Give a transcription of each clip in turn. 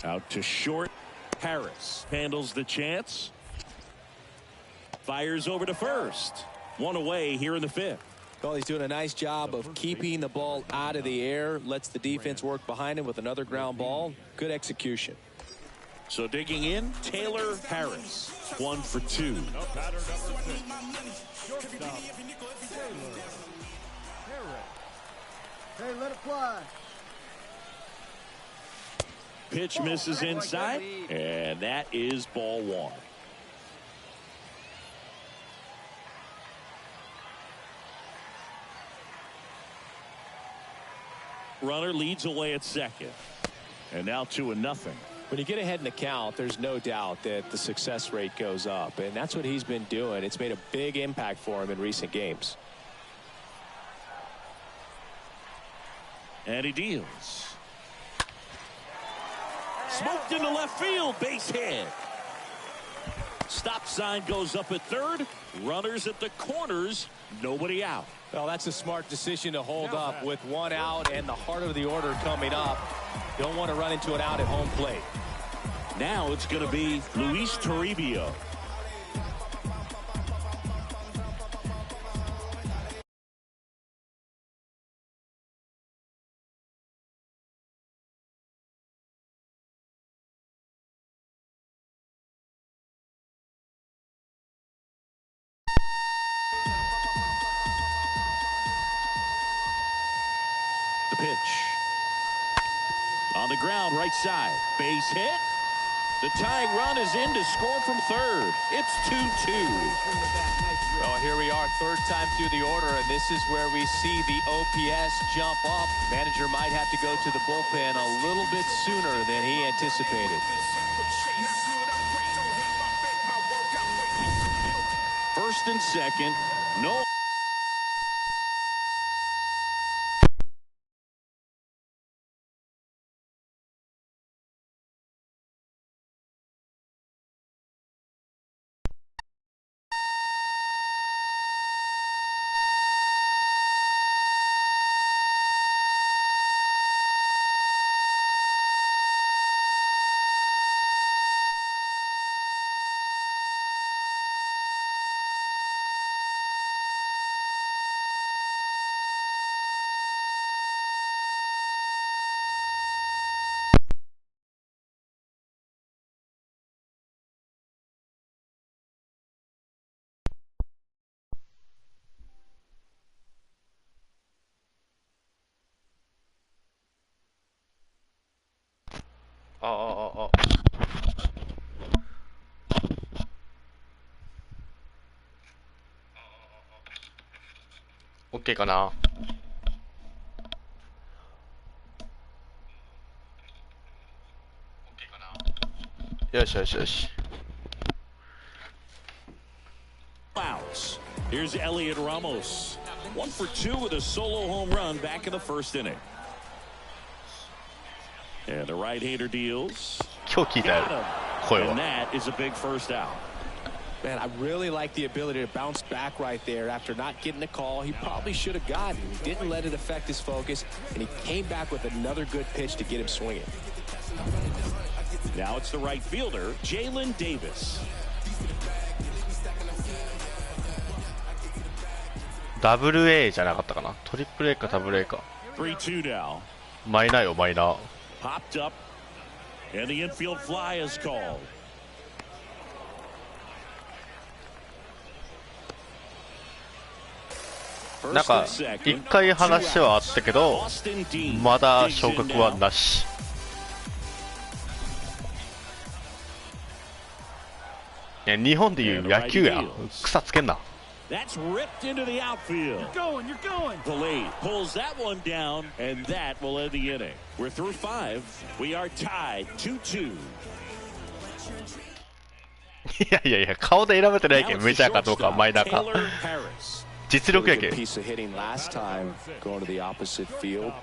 Out to short. Harris handles the chance. Fires over to first. One away here in the fifth. Well, he's doing a nice job of keeping the ball out of the air. Lets the defense work behind him with another ground ball. Good execution. So digging in, Taylor Harris. 1 for 2. Hey, let it fly. Pitch misses inside, and that is ball 1. Runner leads away at second. And now 2-0. When you get ahead in the count, there's no doubt that the success rate goes up, and that's what he's been doing. It's made a big impact for him in recent games. And he deals. Smoked into left field, base hit. Stop sign goes up at third. Runners at the corners, nobody out. Well, that's a smart decision to hold up with 1 out and the heart of the order coming up. Don't want to run into an out at home plate. Now it's going to be Luis Toribio. The pitch. On the ground, right side. Base hit. The tying run is in to score from third. It's 2-2. Well, here we are, third time through the order, and this is where we see the OPS jump up. Manager might have to go to the bullpen a little bit sooner than he anticipated. First and second. No. OK かな。よしよしよし。Here's Elliot Ramos. 1 for 2 with a solo home run back in the first inning. And the right-hander deals. 今日聞いたよ、声は。 And that is a big first out. Man, I really like the ability to bounce back right there after not getting the call he probably should have gotten. He didn't let it affect his focus, and he came back with another good pitch to get him swinging. Now it's the right fielder, Jalen Davis. ダブル A じゃなかったかな。トリプル A かダブル A か。 3-2 now. マイナーよ、マイナー。 Popped up, and the infield fly is called. なんか一回話はあったけど、まだ昇格はなし。いや、日本でいう野球や。草つけんな。That's ripped into the outfield. You're going. Delayed pulls that one down, and that will end the inning. We're through 5. We are tied 2-2. いやいやいや、顔で選べてないけん、メジャーかどうかマイナーか。実力やけん。Piece of hitting last time going to the opposite field.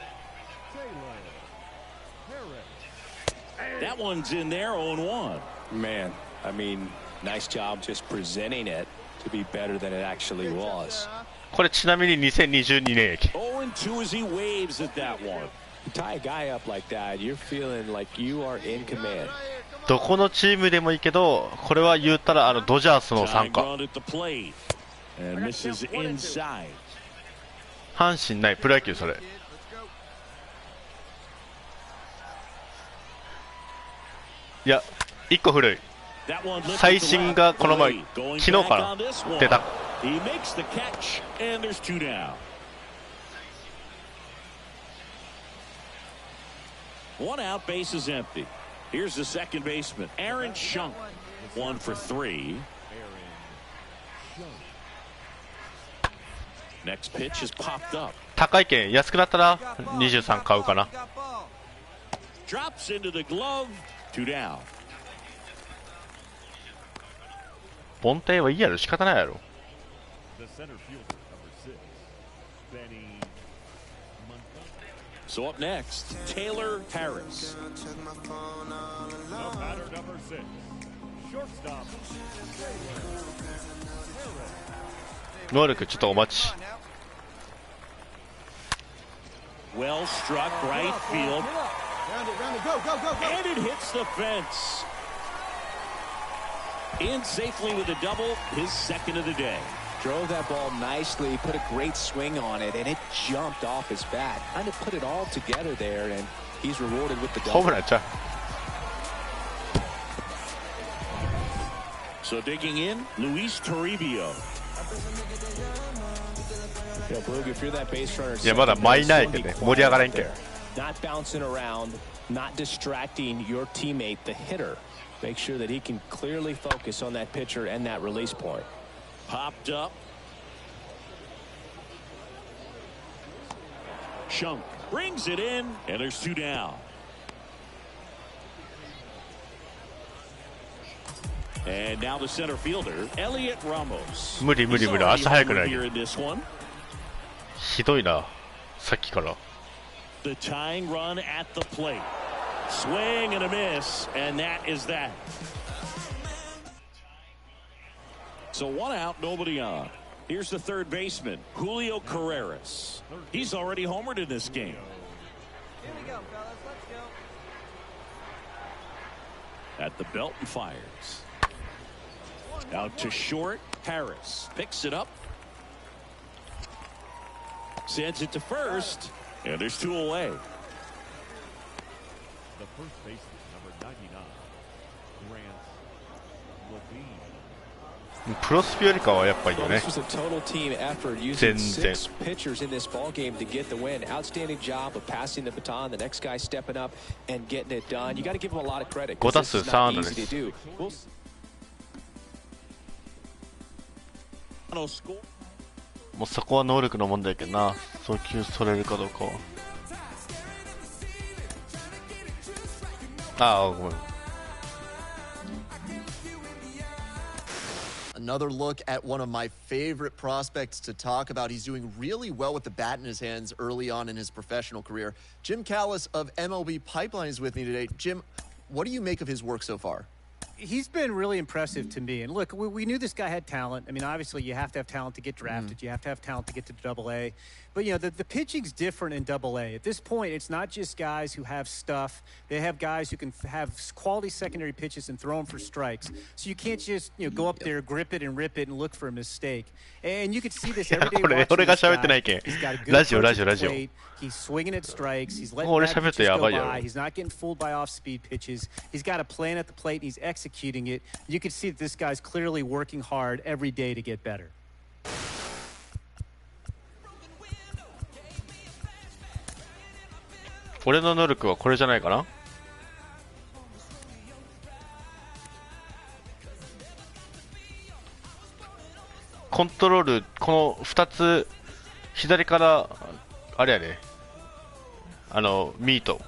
That one's in there 0-1. Man, I mean, nice job just presenting it to be better than it actually was. これちなみに2022年やけん。 0-2 as he waves at that one. tie a guy up like that, you're feeling like you are in command. どこのチームでもいいけど、これは言ったらドジャースの参 Tying 加。 run at the plate. And misses inside. 阪神ない、プロ野球それ。いや、1個古い。 That one lifted 最 to 新 left. がこの前、 Going 昨日 back か on な this one. 出た。 He makes the catch, and there's 2 down. 1 out, base is empty. Here's the second baseman, Aaron Shunk. 1 for 3. Next pitch is popped up. 高い券安くなったら23買うかな。 Drops into the glove. 2 down. 凡退はいいやろ、仕方ないやろ。 So up next, Taylor Harris. 能力ちょっとお待ち。 Well struck right field. Round it, go, go, go, go. And it hits the fence. In safely with a double, his second of the day. Drove that ball nicely, put a great swing on it, and it jumped off his bat. Kind of put it all together there, and he's rewarded with the ホー double. ムランちゃう。 So digging in, Luis Toribio. You know, Boog, if you're that base runner, いや、まだ前ないけどね、盛り上がらんけん。 not bouncing around, not distracting your teammate, the hitter. Make sure that he can clearly focus on that pitcher and that release point. Popped up. Shunk brings it in, and there's 2 down. And now the center fielder, Elliot Ramos. 無理無理無理、 He's 足速く already ない here in this one. ひどいな、さっきから。 The tying run at the plate. Swing and a miss, and that is that. So 1 out, nobody on. Here's the third baseman, Julio Carreras. He's already homered in this game. Here we go, fellas. Let's go. At the belt and fires. Out to short, Harris picks it up. Sends it to first, and there's 2 away. The first baseman, number 99, Grant Levine. プロスピよりかはやっぱいいよ Well, ね。 this was a total team effort using 全然。 6 pitchers in this ball game to get the win. Outstanding job of passing the baton. The next guy stepping up and getting it done. You got to give him a lot of credit. 5 打 This 数 is 3 not 安打 easy で to す。 do. We'll No score. もうそこは能力の問題やけどな、送球それるかどうかは。ああ、ごめん。 Another look at one of my favorite prospects to talk about. He's doing really well with the bat in his hands early on in his professional career. Jim Callis of MLB Pipeline is with me today. Jim, what do you make of his work so far? He's been really impressive to me. And look, we knew this guy had talent. I mean, obviously, you have to have talent to get drafted. You have to have talent to get to Double-A. But, you know, the pitching's different in Double-A. At this point, it's not just guys who have stuff. They have guys who can have quality secondary pitches and throw them for strikes. So you can't just, you know, go up there, grip it and rip it and look for a mistake. And you can see this every day. これ俺が喋ってないけん。 He's got a good ラジオ approach ラジオ at ラ the ジオ。 plate. He's swinging at strikes. He's letting 俺 bad 喋って pitches や go ばいやろ。 by. He's not getting fooled by off-speed pitches. He's got a plan at the plate, and he's executing it. You can see that this guy's clearly working hard every day to get better. 俺の能力はこれじゃないかな。コントロール、この2つ、左からあれやね、ミート、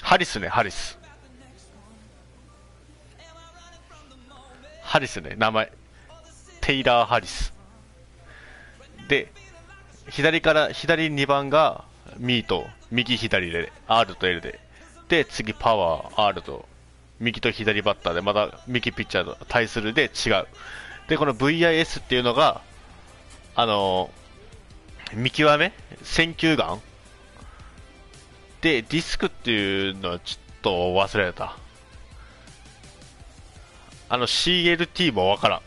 ハリスね、ハリスね、名前テイラー・ハリスで、左2番がミート、右左で R と L で次パワー R と右と左バッターで、また右ピッチャーと対するで違う。でこの VIS っていうのが見極め選球眼で、ディスクっていうのはちょっと忘れた。CLT もわからん。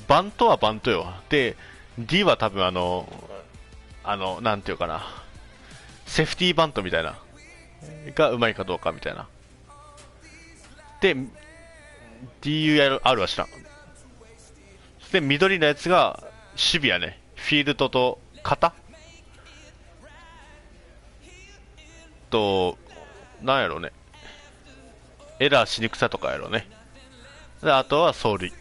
バントはバントよ。で、D は多分なんていうかな。セーフティーバントみたいな。がうまいかどうかみたいな。で、DUR は知らん。で、緑のやつが守備やね。フィールドと肩と、なんやろうね。エラーしにくさとかやろうね。で、あとは走塁。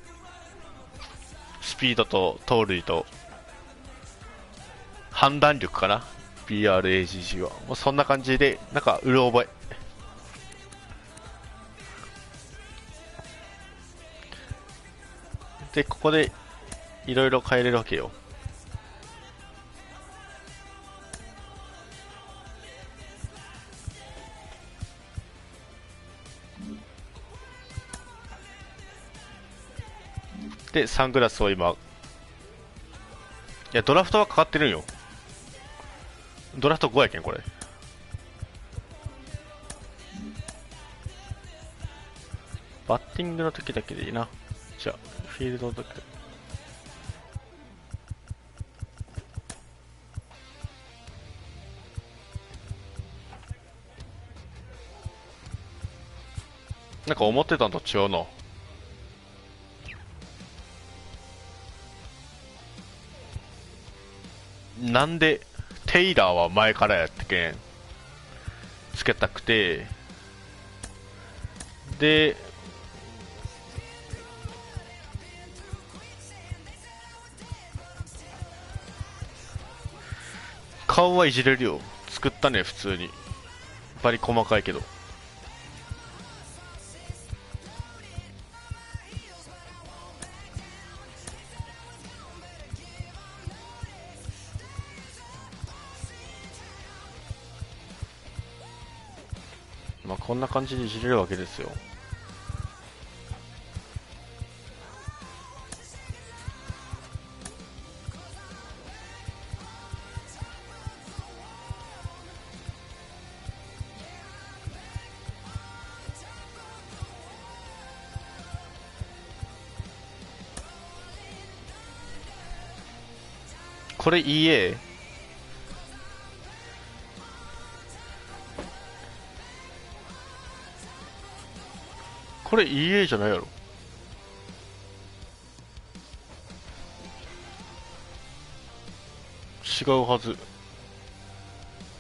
スピードと盗塁と、判断力かな。BRAGG は。もうそんな感じで、なんか、うる覚え。で、ここで、いろいろ変えれるわけよ。で、サングラスを今、いや、ドラフトはかかってるんよ。ドラフト5やけん、これ。バッティングの時だけでいいな。じゃあ、フィールドの時だけ。なんか思ってたのと違うの。なんでテイラーは前からやったけんつけたくて、で顔はいじれるよ。作ったね、普通に。バリ細かいけど。まあこんな感じでいじれるわけですよ。これ EA？ これ EA じゃないやろ。違うはず。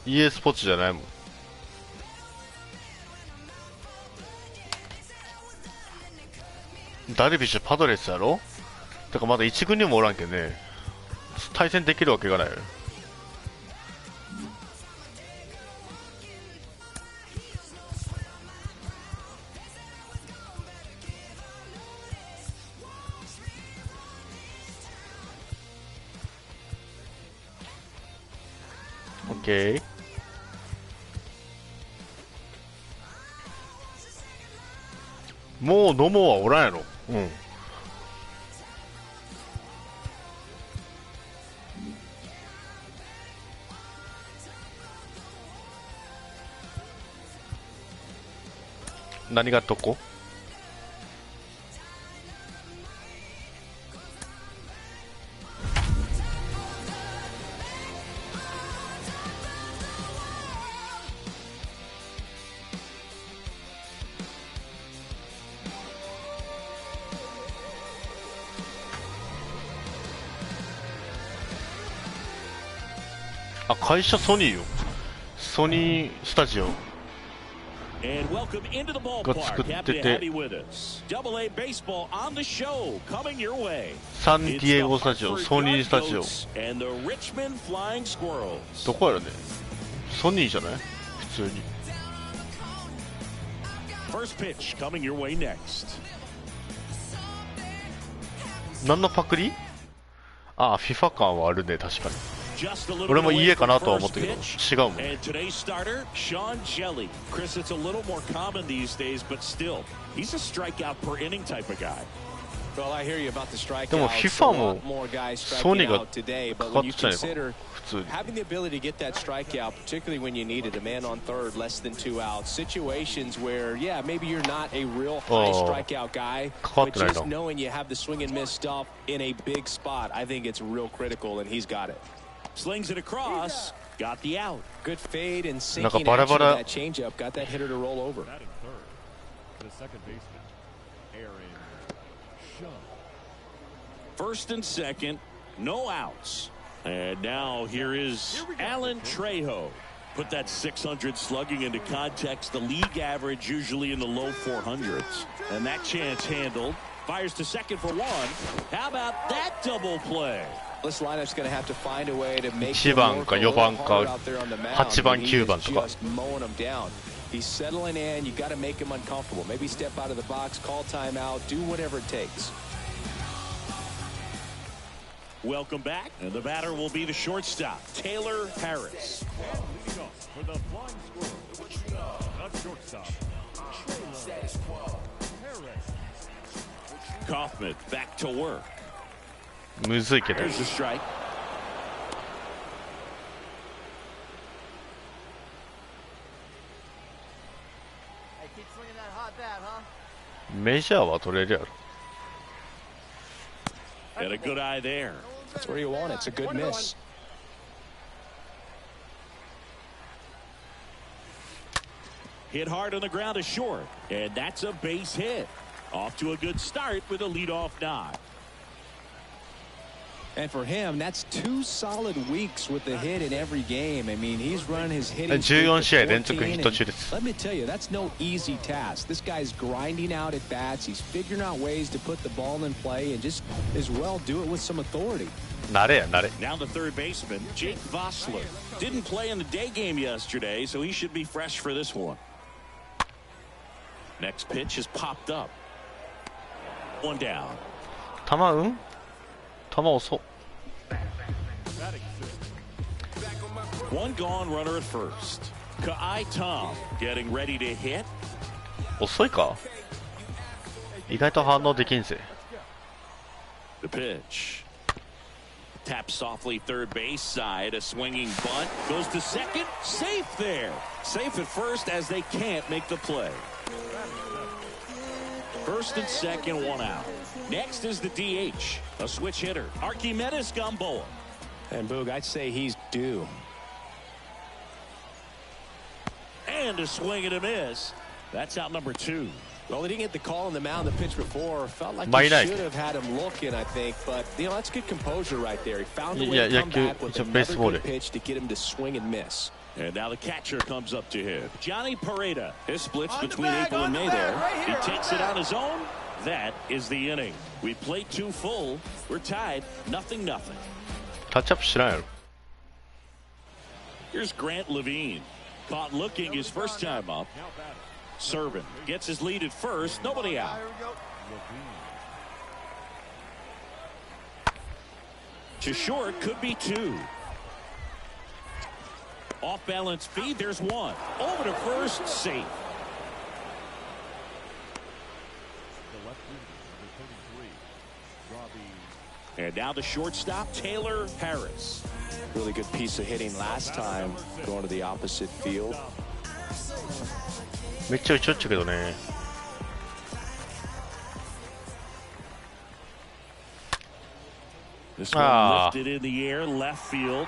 EA スポーツじゃないもん。ダルビッシュパドレスやろ。だからまだ一軍にもおらんけんね、対戦できるわけがない。オッケー。もう野茂はおらんやろ。うん。何がどこ？あ、会社ソニーよ。ソニースタジオ。And welcome into the が ballpark. 作っ Happy て to て have you with us. Double-A baseball on the show, coming your way. サンデ It's ィエ the ゴスタジオ、 Hartford ソニースタジオ。 Goats and the Richmond Flying Squirrels. どこやろね。ソニーじゃない普通に。First pitch coming your way next. 何のパクリ？ああ、FIFA 感はあるね、確かに。 Just a little 俺も bit away 家か from なとは思っ first たけど、 pitch. 違うもん。 And today's starter, Sean Jelly. Chris, it's a little more common these days, but still, he's a strikeout per inning type of guy. Well, I hear you about the strikeouts. でも FIFA も more guys ソニー striking が out today, か but か when っ you てたんやから consider 普通に having the ability to get that strikeout, particularly when you needed a man on third, less than 2 outs, situations where, yeah, maybe you're not a real high strikeout guy, but just knowing you have the swing and miss stuff in a big spot, I think it's real critical, and he's got it. Slings it across. Got the out. Good fade and なんか sinking バラ action バ of ラ that changeup got that hitter to roll over. Batting third, the second baseman, Aaron Shaw. First and second, no outs. And now here is Alan Trejo. Put that 600 slugging into context. The league average usually in the low 400s. And that chance handled. Fires to second for one. How about that double play? This lineup's going to have to find a way to make 1番か4番か8番9番とか just mowing them down. He's settling in. You got to make him uncomfortable. Maybe step out of the box, call timeout, do whatever it takes. Welcome back, and the batter will be the shortstop, Taylor Harris. Leading off for the Flying Squirrels, the shortstop, Harris. Kaufman back to work. むずいけど There's the strike. I keep swinging that hot bat, huh? メジャーは取れるやろ And a good eye there. That's where you want it. It's a good miss. Hit hard on the ground to short, and that's a base hit. Off to a good start with a leadoff knock. And for him, that's 2 solid weeks with the hit in every game. I mean, he's running his hitting streak 14 to 試合連続ヒット 14, 中です Let me tell you, that's no easy task. This guy's grinding out at bats. He's figuring out ways to put the ball in play and just as well do it with some authority. 慣れや慣れ Now the third baseman, Jake Vossler. Didn't play in the day game yesterday, so he should be fresh for this one. Next pitch has popped up. One down. 球うん球遅っ Batting sixth, One gone runner at first. Ka'ai Tom getting ready to hit. 遅いか意外と反応できんぜ The pitch. Taps softly third base side. A swinging bunt. Goes to second. Safe there. Safe at first as they can't make the play. First and second, one out. Next is the DH. A switch hitter. Archimedes Gamboa. And Boog, I'd say he's due. And a swing and a miss. That's out number 2. Well, he didn't get the call on the mound the pitch before. Felt like My he night. should have had him looking, I think. But, you know, that's good composure right there. He found a way Yeah, to come yeah, back with it's a another baseball. good pitch to get him to swing and miss. And now the catcher comes up to him. Johnny Pareda. His splits between April and May there. He takes it on his own. That is the inning. We played 2 full. We're tied. 0-0. タッチアップしないやろ Here's Grant Levine. Caught looking his first time up. Serving. Gets his lead at first. Nobody out. To short. Could be 2. Off balance feed. There's 1. Over to first. Safe. the left-hander, number 33, Robbie. And now the shortstop, Taylor Harris. Really good piece of hitting last time, going to the opposite field. めっちゃ打ちよっちゃけどね This one lifted in the air, left field.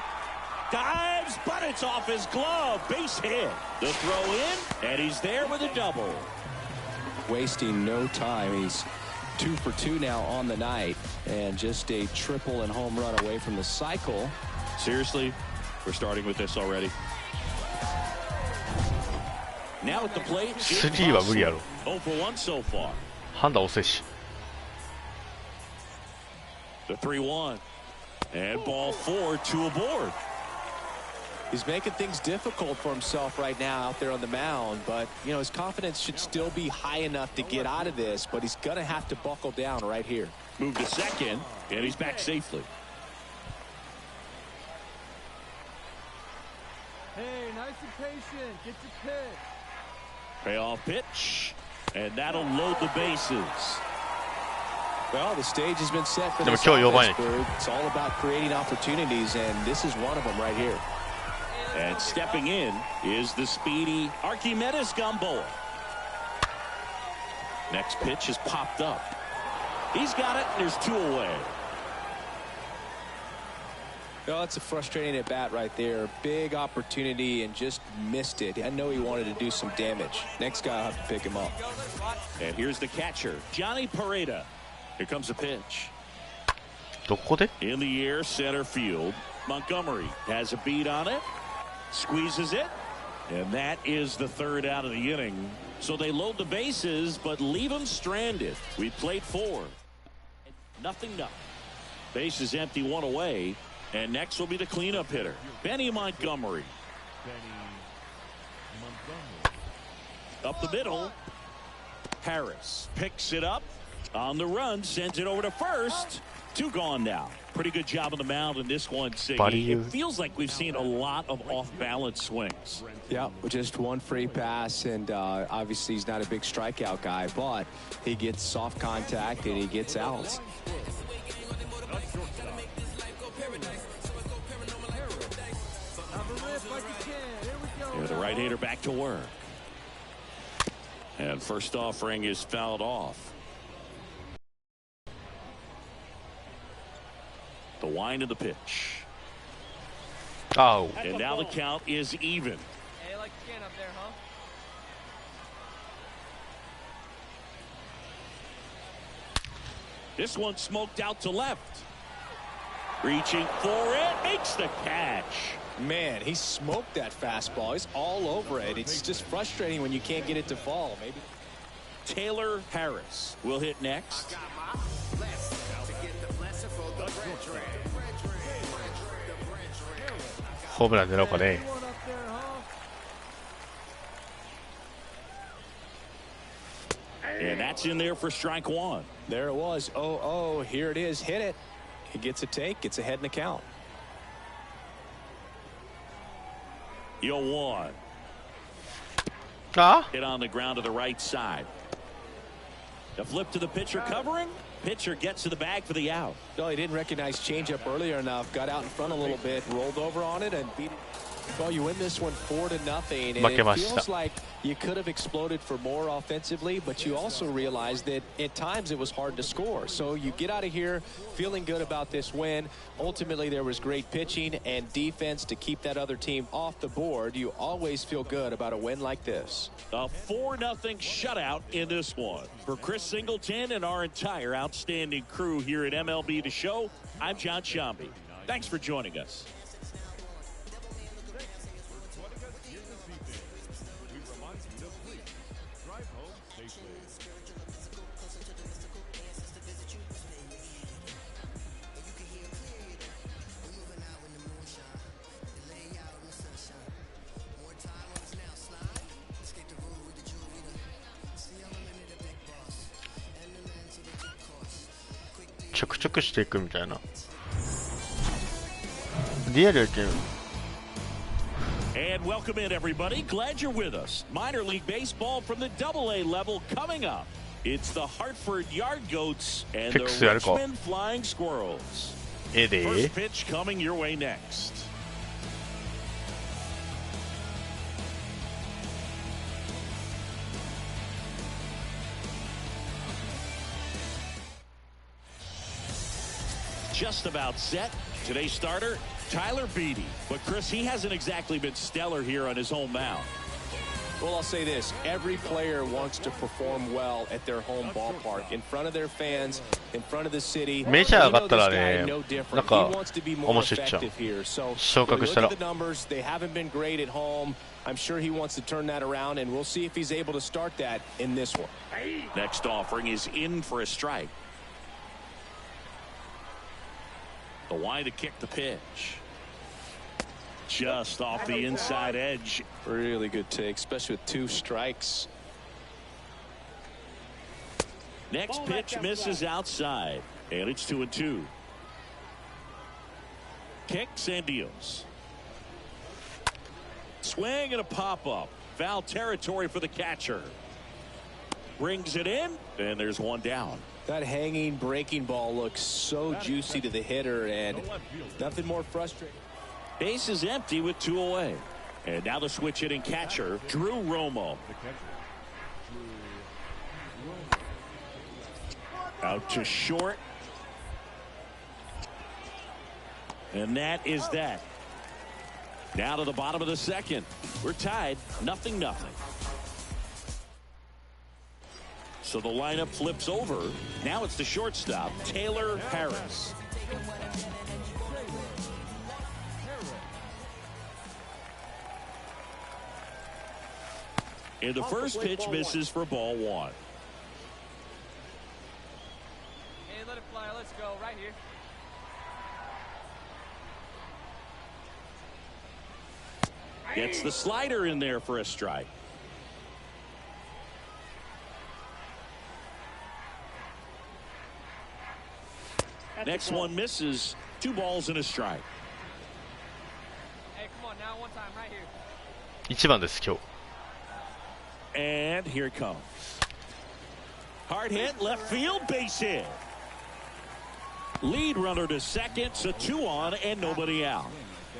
Dives, but it's off his glove. Base hit. The throw in, and he's there with a double. Wasting no time. He's 2 for 2 now on the night, and just a triple and home run away from the cycle. Seriously, we're starting with this already. Now at the plate, 3は無理やろ 0 for 1 so far. 判断遅いし The 3-1. And ball 4, 2 aboard. He's making things difficult for himself right now out there on the mound, but, you know, his confidence should still be high enough to get out of this, but he's going to have to buckle down right here. Move to second, and he's back safely. Hey, nice and patient. Get your pitch. Payoff pitch, and that'll load the bases. Well, the stage has been set for Deも this 今日4番や offense, Berg. It's all about creating opportunities, and this is one of them right here. And stepping in is the speedy Archimedes Gamboa. Next pitch is popped up. He's got it, and there's 2 away. Oh, it's a frustrating at bat right there. Big opportunity and just missed it. I know he wanted to do some damage. Next guy will have to pick him up. And here's the catcher, Johnny Pareda. Here comes a pitch. どこで In the air, center field. Montgomery has a beat on it. Squeezes it. And that is the 3rd out of the inning. So they load the bases, but leave them stranded. We played 4. Nothing. Base is empty, 1 away. And next will be the cleanup hitter, Benny Montgomery. Up the middle. Harris picks it up on the run, sends it over to first. 2 gone now. Pretty good job on the mound in this one, Siggy. It feels like we've seen a lot of off-balance swings. Yeah, just 1 free pass, and obviously he's not a big strikeout guy, but he gets soft contact and he gets outs. And the right-hander back to work. And first offering is fouled off. The wind of the pitch. Oh. And now the count is even. Hey, like skin up there, huh? This one smoked out to left. Reaching for it, makes the catch. Man, he smoked that fastball. He's all over it. It's just frustrating when you can't get it to fall. Maybe Taylor Harris will hit next. And that's in there for strike 1. There it was. Oh, here it is. Hit it. He gets a take. Gets ahead in the count. 0-1. Ah? Hit on the ground to the right side. The flip to the pitcher covering. Pitcher gets to the bag for the out. No, he didn't recognize changeup earlier enough. Got out in front a little bit. Rolled over on it and beat it. Well, you win this one 4-0, and it feels like you could have exploded for more offensively, but you also realize that at times it was hard to score. So you get out of here feeling good about this win. Ultimately, there was great pitching and defense to keep that other team off the board. You always feel good about a win like this. A 4-0 shutout in this one. For Chris Singleton and our entire outstanding crew here at MLB The Show, I'm John Shambi. Thanks for joining us.ちょくちょくしていくみたいな。リアルやけん。 And welcome in, everybody. Glad you're with us. Minor league baseball from the AA level coming up. It's the Hartford Yard Goats and the Richmond Flying Squirrels. First pitch coming your way next. Just about set. Today's starter, Tyler Beede. But, Chris, he hasn't exactly been stellar here on his home mound. Well, I'll say this. Every player wants to perform well at their home ballpark, in front of their fans, in front of the city. メジャー上がったらね、なんか面白いっちゃう。昇格したら。 The numbers, they haven't been great at home. I'm sure he wants to turn that around, and we'll see if he's able to start that in this one. Next offering is in for a strike. The wind to kick the pitch. Just off the inside edge. Really good take, especially with 2 strikes. Next pitch misses outside, and it's 2-2. Kicks and deals. Swing and a pop-up. Foul territory for the catcher. Brings it in, and there's one down. That hanging breaking ball looks so juicy to the hitter, and nothing more frustrating. Base is empty with 2 away. And now the switch hitting catcher, Drew Romo. Out to short. And that is that. Now to the bottom of the second. We're tied, 0-0. So the lineup flips over. Now it's the shortstop, Taylor Harris. And the first pitch misses for ball 1. Hey, let it fly. Let's go right here. Gets the slider in there for a strike. Next one misses. 2 balls and a strike. Hey, come on now, one time right here. 1番です今日。 And here it comes. Hard hit, left field, base hit. Lead runner to second, so 2 on and nobody out.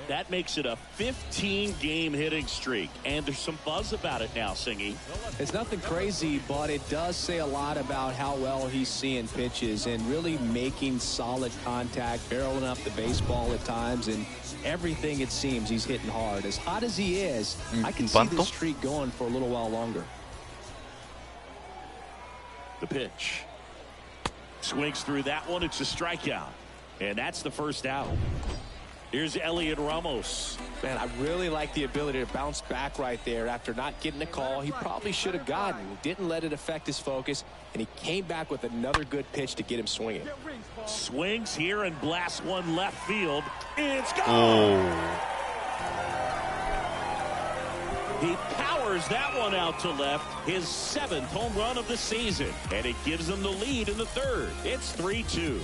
That makes it a 15-game hitting streak, and there's some buzz about it now, Singy. It's nothing crazy, but it does say a lot about how well he's seeing pitches and really making solid contact, barreling up the baseball at times, and everything it seems he's hitting hard. As hot as he is, I can see this streak going for a little while longer. The pitch. Swings through that one. It's a strikeout. And that's the first out. Here's Elliot Ramos. Man, I really like the ability to bounce back right there after not getting a call he probably should have gotten. He didn't let it affect his focus, and he came back with another good pitch to get him swinging. Swings here and blasts one left field. It's gone. He powers that one out to left, his 7th home run of the season, and it gives him the lead in the 3rd. It's 3-2.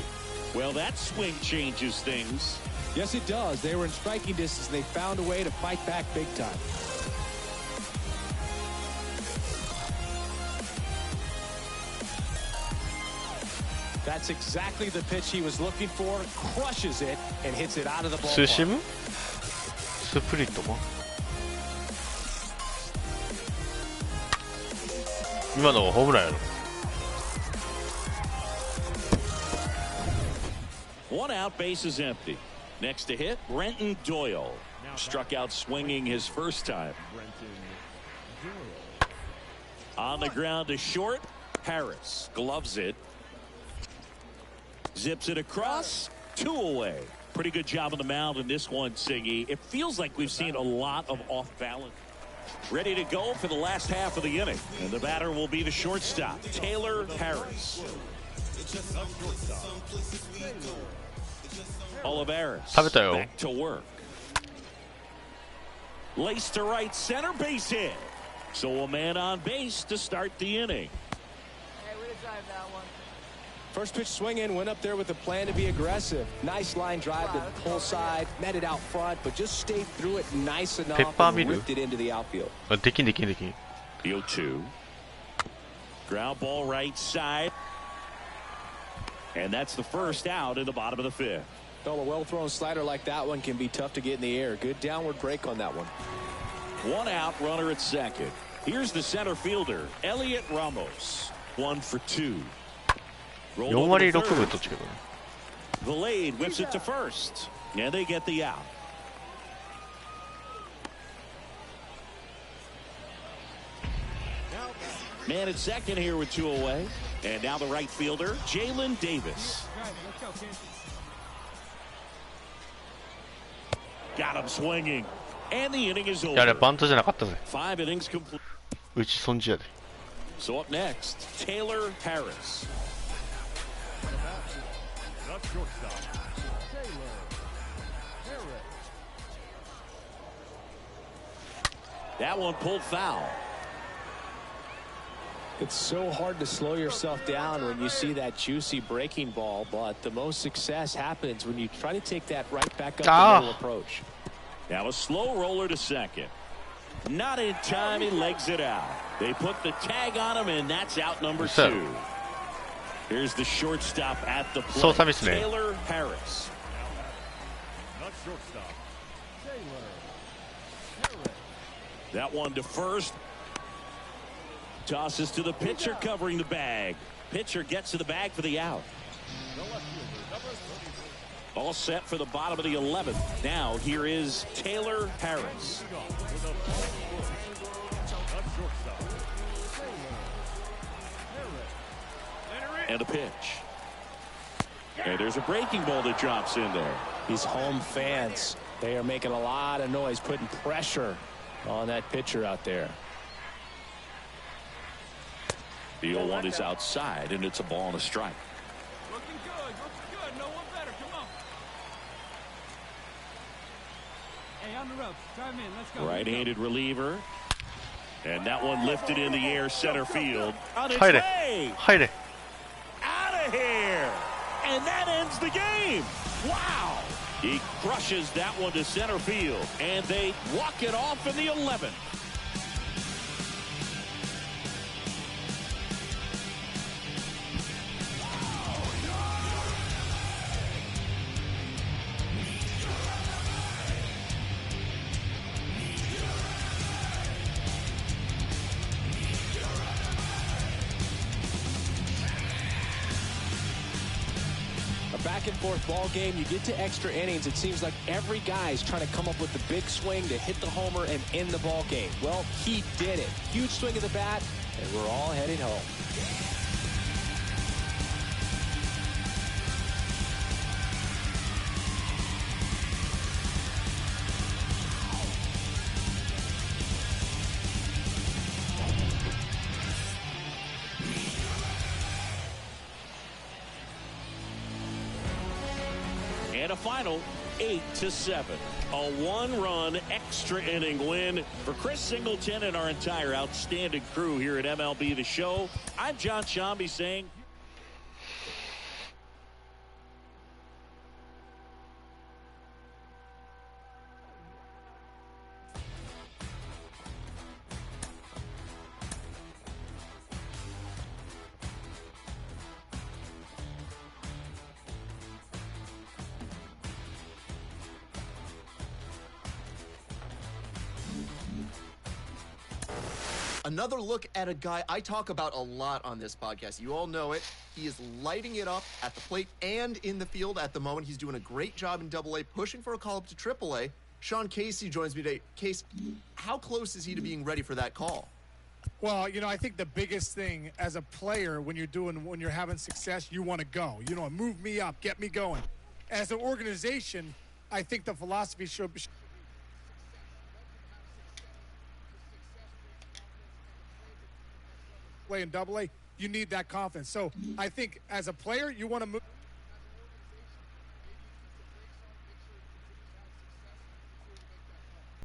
Well, that swing changes things. Yes, it does. They were in striking distance. They found a way to fight back big time. That's exactly the pitch he was looking for. Crushes it and hits it out of the ballpark. ツーシーム？スプリットも？今のはホームランやろ。 1 out, base is empty. Next to hit, Brenton Doyle. Struck out swinging his first time. On the ground to short, Harris gloves it. Zips it across, 2 away. Pretty good job on the mound in this one, Singy. It feels like we've seen a lot of off balance. Ready to go for the last half of the inning. And the batter will be the shortstop, Taylor Harris. Olivares back to work. Lace to right center, base hit. So a man on base to start the inning. Hey, way to drive that one. First pitch swinging, went up there with a plan to be aggressive. Nice line drive to the pull side, met it out front, but just stayed through it nice enough and ripped it into the outfield. できんできんできん。 0-2. Ground ball right side. And that's the first out in the bottom of the 5th. Well, a well-thrown slider like that one can be tough to get in the air. Good downward break on that one. 1 out, runner at second. Here's the center fielder, Elliot Ramos. 1 for 2. 4割6分と違う。 Valade whips it to first. And they get the out. Man at second here with 2 away. And now the right fielder, Jalen Davis. Got him swinging. And the inning is over. いやあれバントじゃなかったぜ。 5 innings complete. うち損じやで。 So up next, Taylor Harris. That one pulled foul. It's so hard to slow yourself down when you see that juicy breaking ball, but the most success happens when you try to take that right back up the middle approach. Now a slow roller to second. Not in time, he legs it out. They put the tag on him, and that's out number 2. Here's the shortstop at the 操 plate, 作ミスね。 Taylor Harris. Not shortstop. That one to first. Tosses to the pitcher covering the bag. Pitcher gets to the bag for the out. All set for the bottom of the 11th. Now here is Taylor Harris. And a pitch. And there's a breaking ball that drops in there. These home fans, they are making a lot of noise, putting pressure on that pitcher out there. The 0-1 is outside, and it's a ball and a strike. Looking good. No one better. Come on. Hey, on the ropes. Drive in. Let's go. Right-handed reliever. And that one lifted in the air center field. On its 入れ way. 入れ Out of here. And that ends the game. Wow. He crushes that one to center field. And they walk it off in the 11th. Back and forth ball game. You get to extra innings. It seems like every guy's trying to come up with the big swing to hit the homer and end the ball game. Well, he did it. Huge swing of the bat, and we're all heading home. And a final 8-7. A one-run extra inning win for Chris Singleton and our entire outstanding crew here at MLB The Show. I'm John Shambi saying Another look at a guy I talk about a lot on this podcast. You all know it. He is lighting it up at the plate and in the field at the moment. He's doing a great job in Double-A, pushing for a call up to Triple-A. Sean Casey joins me today. Case, how close is he to being ready for that call? Well, you know, I think the biggest thing as a player when you're having success, you want to go. You know, move me up, get me going. As an organization, I think the philosophy should be play in Double-A, you need that confidence. So I think as a player, you want to move.